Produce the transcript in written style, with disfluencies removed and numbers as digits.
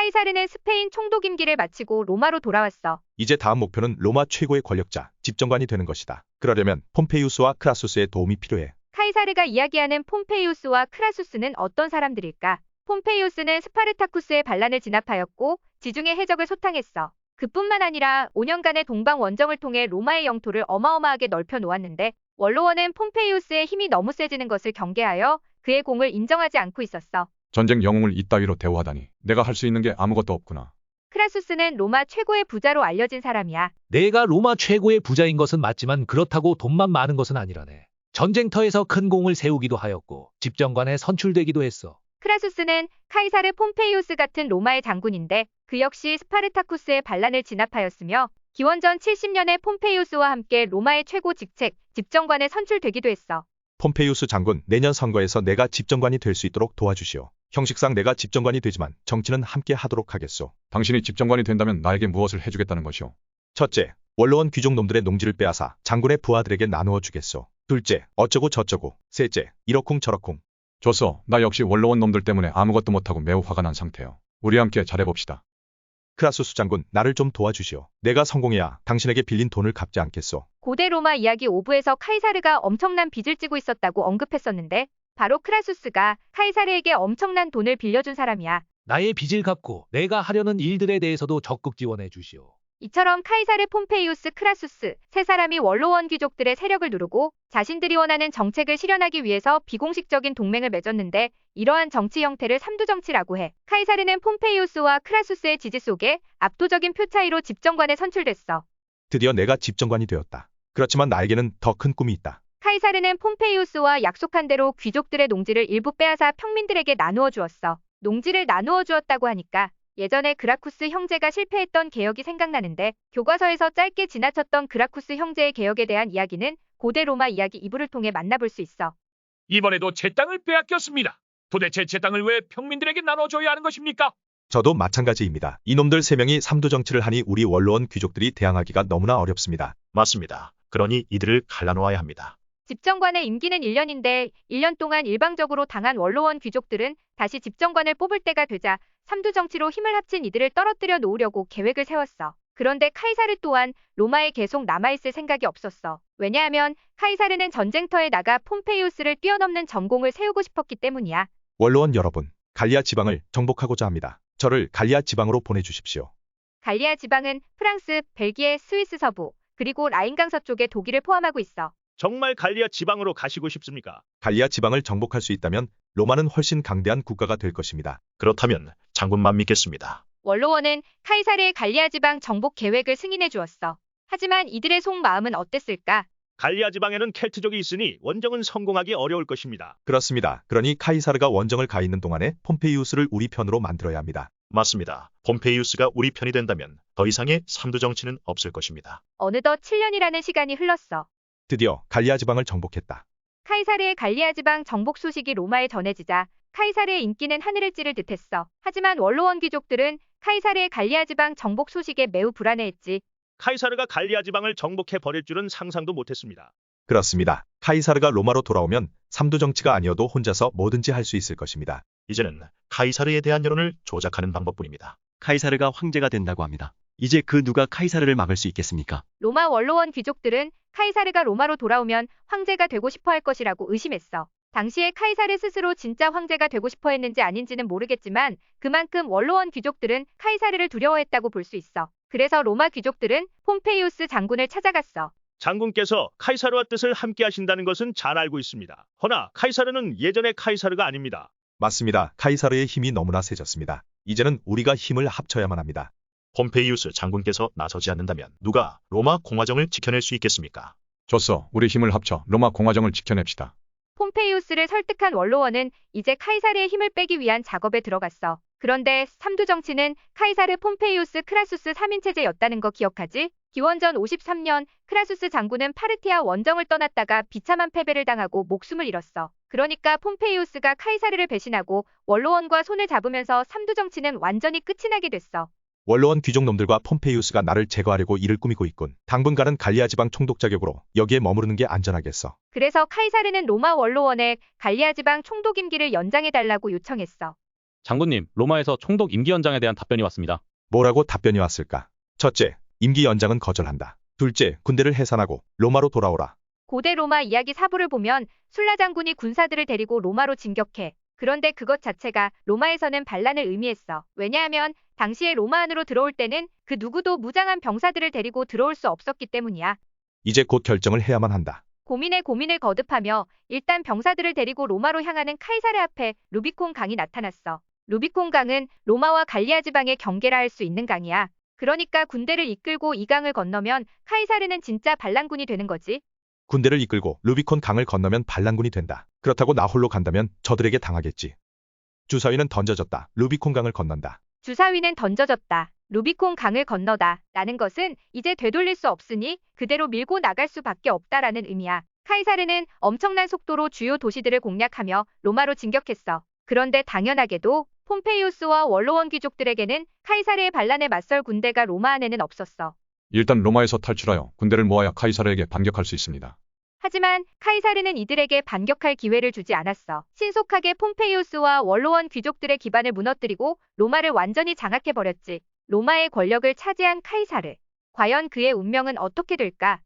카이사르는 스페인 총독 임기를 마치고 로마로 돌아왔어. 이제 다음 목표는 로마 최고의 권력자, 집정관이 되는 것이다. 그러려면 폼페이우스와 크라수스의 도움이 필요해. 카이사르가 이야기하는 폼페이우스와 크라수스는 어떤 사람들일까? 폼페이우스는 스파르타쿠스의 반란을 진압하였고 지중해 해적을 소탕했어. 그뿐만 아니라 5년간의 동방 원정을 통해 로마의 영토를 어마어마하게 넓혀 놓았는데 원로원은 폼페이우스의 힘이 너무 세지는 것을 경계하여 그의 공을 인정하지 않고 있었어. 전쟁 영웅을 이따위로 대우하다니 내가 할 수 있는 게 아무것도 없구나. 크라수스는 로마 최고의 부자로 알려진 사람이야. 내가 로마 최고의 부자인 것은 맞지만 그렇다고 돈만 많은 것은 아니라네. 전쟁터에서 큰 공을 세우기도 하였고 집정관에 선출되기도 했어. 크라수스는 카이사르 폼페이우스 같은 로마의 장군인데 그 역시 스파르타쿠스의 반란을 진압하였으며 기원전 70년에 폼페이우스와 함께 로마의 최고 직책, 집정관에 선출되기도 했어. 폼페이우스 장군, 내년 선거에서 내가 집정관이 될 수 있도록 도와주시오. 형식상 내가 집정관이 되지만 정치는 함께 하도록 하겠소. 당신이 집정관이 된다면 나에게 무엇을 해주겠다는 것이오? 첫째, 원로원 귀족놈들의 농지를 빼앗아 장군의 부하들에게 나누어 주겠소. 둘째, 어쩌고 저쩌고. 셋째, 이러쿵저러쿵. 좋소. 나 역시 원로원 놈들 때문에 아무것도 못하고 매우 화가 난 상태요. 우리 함께 잘해봅시다. 크라수스 장군, 나를 좀 도와주시오. 내가 성공해야 당신에게 빌린 돈을 갚지 않겠소. 고대 로마 이야기 5부에서 카이사르가 엄청난 빚을 지고 있었다고 언급했었는데 바로 크라수스가 카이사르에게 엄청난 돈을 빌려준 사람이야. 나의 빚을 갚고 내가 하려는 일들에 대해서도 적극 지원해 주시오. 이처럼 카이사르 폼페이우스 크라수스 세 사람이 원로원 귀족들의 세력을 누르고 자신들이 원하는 정책을 실현하기 위해서 비공식적인 동맹을 맺었는데 이러한 정치 형태를 삼두정치라고 해. 카이사르는 폼페이우스와 크라수스의 지지 속에 압도적인 표 차이로 집정관에 선출됐어. 드디어 내가 집정관이 되었다. 그렇지만 나에게는 더 큰 꿈이 있다. 카이사르는 폼페이우스와 약속한 대로 귀족들의 농지를 일부 빼앗아 평민들에게 나누어 주었어. 농지를 나누어 주었다고 하니까 예전에 그라쿠스 형제가 실패했던 개혁이 생각나는데 교과서에서 짧게 지나쳤던 그라쿠스 형제의 개혁에 대한 이야기는 고대 로마 이야기 2부를 통해 만나볼 수 있어. 이번에도 제 땅을 빼앗겼습니다. 도대체 제 땅을 왜 평민들에게 나눠줘야 하는 것입니까? 저도 마찬가지입니다. 이놈들 3명이 삼두정치를 하니 우리 원로원 귀족들이 대항하기가 너무나 어렵습니다. 맞습니다. 그러니 이들을 갈라놓아야 합니다. 집정관의 임기는 1년인데 1년 동안 일방적으로 당한 원로원 귀족들은 다시 집정관을 뽑을 때가 되자 삼두정치로 힘을 합친 이들을 떨어뜨려 놓으려고 계획을 세웠어. 그런데 카이사르 또한 로마에 계속 남아있을 생각이 없었어. 왜냐하면 카이사르는 전쟁터에 나가 폼페이우스를 뛰어넘는 전공을 세우고 싶었기 때문이야. 원로원 여러분, 갈리아 지방을 정복하고자 합니다. 저를 갈리아 지방으로 보내주십시오. 갈리아 지방은 프랑스, 벨기에, 스위스 서부, 그리고 라인강 서쪽에 독일을 포함하고 있어. 정말 갈리아 지방으로 가시고 싶습니까? 갈리아 지방을 정복할 수 있다면 로마는 훨씬 강대한 국가가 될 것입니다. 그렇다면 장군만 믿겠습니다. 원로원은 카이사르의 갈리아 지방 정복 계획을 승인해 주었어. 하지만 이들의 속마음은 어땠을까? 갈리아 지방에는 켈트족이 있으니 원정은 성공하기 어려울 것입니다. 그렇습니다. 그러니 카이사르가 원정을 가 있는 동안에 폼페이우스를 우리 편으로 만들어야 합니다. 맞습니다. 폼페이우스가 우리 편이 된다면 더 이상의 삼두정치는 없을 것입니다. 어느덧 7년이라는 시간이 흘렀어. 드디어 갈리아 지방을 정복했다. 카이사르의 갈리아 지방 정복 소식이 로마에 전해지자 카이사르의 인기는 하늘을 찌를 듯했어. 하지만 원로원 귀족들은 카이사르의 갈리아 지방 정복 소식에 매우 불안해했지. 카이사르가 갈리아 지방을 정복해 버릴 줄은 상상도 못했습니다. 그렇습니다. 카이사르가 로마로 돌아오면 삼두정치가 아니어도 혼자서 뭐든지 할 수 있을 것입니다. 이제는 카이사르에 대한 여론을 조작하는 방법뿐입니다. 카이사르가 황제가 된다고 합니다. 이제 그 누가 카이사르를 막을 수 있겠습니까? 로마 원로원 귀족들은 카이사르가 로마로 돌아오면 황제가 되고 싶어 할 것이라고 의심했어. 당시에 카이사르 스스로 진짜 황제가 되고 싶어 했는지 아닌지는 모르겠지만 그만큼 원로원 귀족들은 카이사르를 두려워했다고 볼 수 있어. 그래서 로마 귀족들은 폼페이우스 장군을 찾아갔어. 장군께서 카이사르와 뜻을 함께 하신다는 것은 잘 알고 있습니다. 허나 카이사르는 예전의 카이사르가 아닙니다. 맞습니다. 카이사르의 힘이 너무나 세졌습니다. 이제는 우리가 힘을 합쳐야만 합니다. 폼페이우스 장군께서 나서지 않는다면 누가 로마 공화정을 지켜낼 수 있겠습니까? 좋소. 우리 힘을 합쳐 로마 공화정을 지켜냅시다. 폼페이우스를 설득한 원로원은 이제 카이사르의 힘을 빼기 위한 작업에 들어갔어. 그런데 삼두정치는 카이사르 폼페이우스 크라수스 3인체제였다는 거 기억하지? 기원전 53년 크라수스 장군은 파르티아 원정을 떠났다가 비참한 패배를 당하고 목숨을 잃었어. 그러니까 폼페이우스가 카이사르를 배신하고 원로원과 손을 잡으면서 삼두정치는 완전히 끝이 나게 됐어. 원로원 귀족놈들과 폼페이우스가 나를 제거하려고 일을 꾸미고 있군. 당분간은 갈리아 지방 총독 자격으로 여기에 머무르는 게 안전하겠어. 그래서 카이사르는 로마 원로원에 갈리아 지방 총독 임기를 연장해달라고 요청했어. 장군님, 로마에서 총독 임기 연장에 대한 답변이 왔습니다. 뭐라고 답변이 왔을까? 첫째, 임기 연장은 거절한다. 둘째, 군대를 해산하고 로마로 돌아오라. 고대 로마 이야기 사부를 보면 술라 장군이 군사들을 데리고 로마로 진격해. 그런데 그것 자체가 로마에서는 반란을 의미했어. 왜냐하면 당시에 로마 안으로 들어올 때는 그 누구도 무장한 병사들을 데리고 들어올 수 없었기 때문이야. 이제 곧 결정을 해야만 한다. 고민에 고민을 거듭하며 일단 병사들을 데리고 로마로 향하는 카이사르 앞에 루비콘 강이 나타났어. 루비콘 강은 로마와 갈리아 지방의 경계라 할 수 있는 강이야. 그러니까 군대를 이끌고 이 강을 건너면 카이사르는 진짜 반란군이 되는 거지. 군대를 이끌고 루비콘 강을 건너면 반란군이 된다. 그렇다고 나 홀로 간다면 저들에게 당하겠지. 주사위는 던져졌다. 루비콘 강을 건넌다. 주사위는 던져졌다. 루비콘 강을 건너다. 라는 것은 이제 되돌릴 수 없으니 그대로 밀고 나갈 수밖에 없다라는 의미야. 카이사르는 엄청난 속도로 주요 도시들을 공략하며 로마로 진격했어. 그런데 당연하게도 폼페이우스와 원로원 귀족들에게는 카이사르의 반란에 맞설 군대가 로마 안에는 없었어. 일단 로마에서 탈출하여 군대를 모아야 카이사르에게 반격할 수 있습니다. 하지만 카이사르는 이들에게 반격할 기회를 주지 않았어. 신속하게 폼페이우스와 원로원 귀족들의 기반을 무너뜨리고 로마를 완전히 장악해버렸지. 로마의 권력을 차지한 카이사르. 과연 그의 운명은 어떻게 될까?